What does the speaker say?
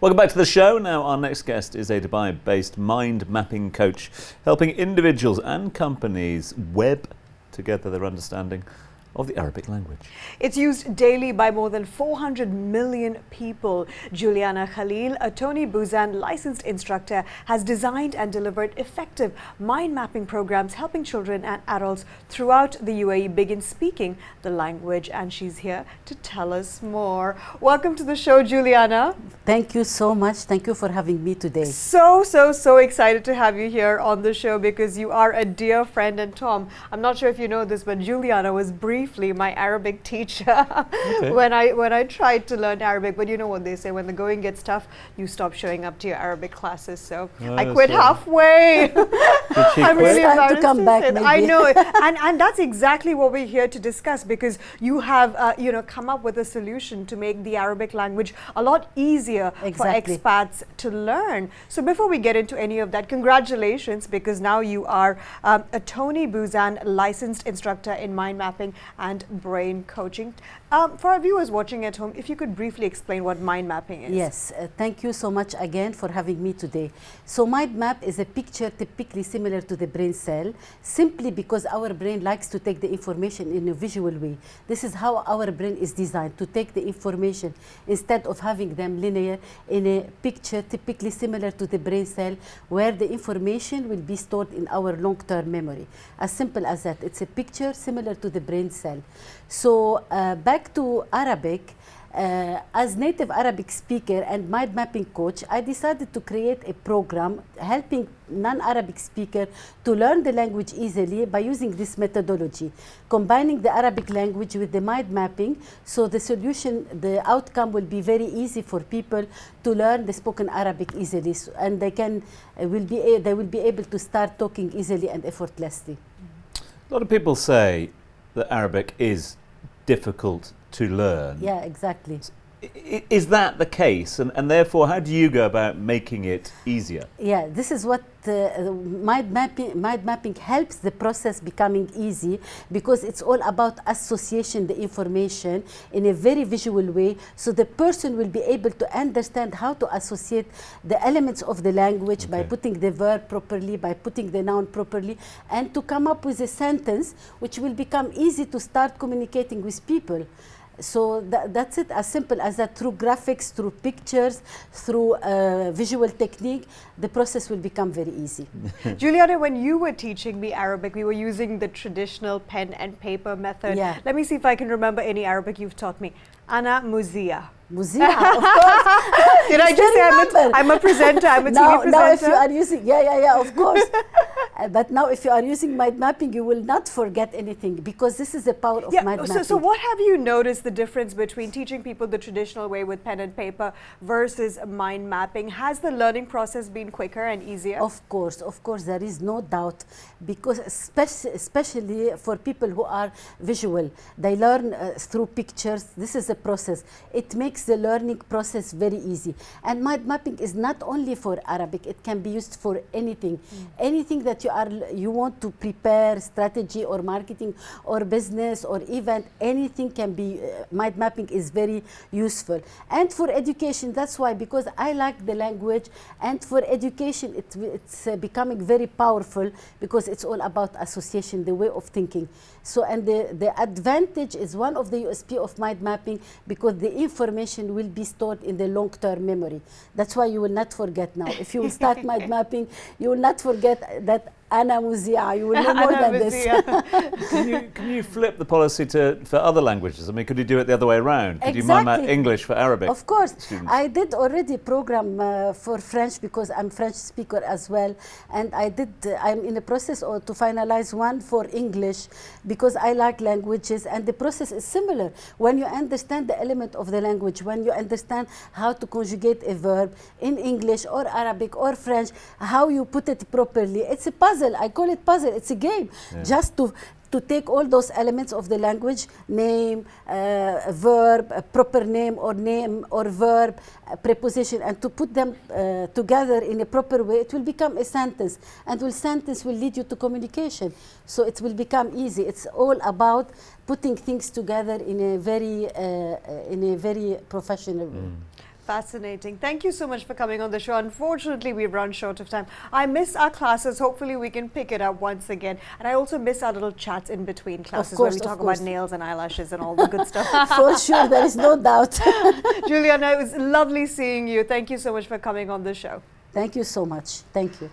Welcome back to the show. Now our next guest is a Dubai-based mind mapping coach, helping individuals and companies web together their understanding of the Arabic language. It's used daily by more than 400 million people. Juliana Khalil, a Tony Buzan licensed instructor, has designed and delivered effective mind mapping programs helping children and adults throughout the UAE begin speaking the language. And she's here to tell us more. Welcome to the show, Juliana. Thank you so much. Thank you for having me today. So excited to have you here on the show because you are a dear friend. And Tom, I'm not sure if you know this, but Juliana was briefly my Arabic teacher when I tried to learn Arabic. But you know what they say, when the going gets tough, you stop showing up to your Arabic classes. So I quit halfway. I'm really embarrassed to come back. I know, and that's exactly what we're here to discuss, because you have come up with a solution to make the Arabic language a lot easier for expats to learn. So before we get into any of that, congratulations, because now you are a Tony Buzan licensed instructor in mind mapping and brain coaching. For our viewers watching at home, if you could briefly explain what mind mapping is. Yes, thank you so much again for having me today. So mind map is a picture typically similar to the brain cell, simply because our brain likes to take the information in a visual way. This is how our brain is designed, to take the information instead of having them linear in a picture typically similar to the brain cell, where the information will be stored in our long-term memory. As simple as that. It's a picture similar to the brain cell. So back to Arabic, as native Arabic speaker and mind mapping coach, I decided to create a program helping non-Arabic speaker to learn the language easily by using this methodology, combining the Arabic language with the mind mapping. So the solution, the outcome will be very easy for people to learn the spoken Arabic easily, and they will be able to start talking easily and effortlessly. A lot of people say that Arabic is difficult to learn. Yeah, exactly. Is that the case? And therefore, how do you go about making it easier? Yeah, this is what mind mapping helps the process becoming easy, because it's all about association the information in a very visual way, so the person will be able to understand how to associate the elements of the language by putting the verb properly, by putting the noun properly, and to come up with a sentence which will become easy to start communicating with people. So that's it, as simple as that. Through graphics, through pictures, through visual technique, the process will become very easy. Juliana, when you were teaching me Arabic, we were using the traditional pen and paper method. Yeah. Let me see if I can remember any Arabic you've taught me. Ana muzia. Muzia, of course. Did I just say I'm a presenter, I'm a TV presenter? Now if you are using, yeah, of course. But now if you are using mind mapping, you will not forget anything, because this is the power of mind mapping. So what have you noticed the difference between teaching people the traditional way with pen and paper versus mind mapping? Has the learning process been quicker and easier? Of course, there is no doubt, because especially for people who are visual, they learn through pictures. This is a process. It makes the learning process very easy. And mind mapping is not only for Arabic, it can be used for anything. Anything that you want to prepare, strategy or marketing or business or event, anything can be, mind mapping is very useful. And for education, that's why, because I like the language, and for education it's becoming very powerful, because it's all about association, the way of thinking. So, and the advantage is one of the USP of mind mapping, because the information will be stored in the long-term memory. That's why you will not forget now. If you will start mind mapping, you will not forget that Ana muzia, you will know more than this. Can you flip the policy for other languages? I mean, could you do it the other way around? Could you mind map English for Arabic? Of course. Students? I did already program for French, because I'm French speaker as well. And I'm in the process to finalize one for English, because I like languages, and the process is similar. When you understand the element of the language, when you understand how to conjugate a verb in English or Arabic or French, how you put it properly, it's a puzzle. I call it puzzle. It's a game. Yeah. Just to take all those elements of the language, name, verb, proper name or verb, preposition, and to put them together in a proper way, it will become a sentence. And sentence will lead you to communication. So it will become easy. It's all about putting things together in a very professional way. fascinating. Thank you so much for coming on the show. Unfortunately, we've run short of time. I miss our classes. Hopefully, we can pick it up once again. And I also miss our little chats in between classes where we talk about nails and eyelashes and all the good stuff. For sure, there is no doubt. Juliana, it was lovely seeing you. Thank you so much for coming on the show. Thank you so much. Thank you.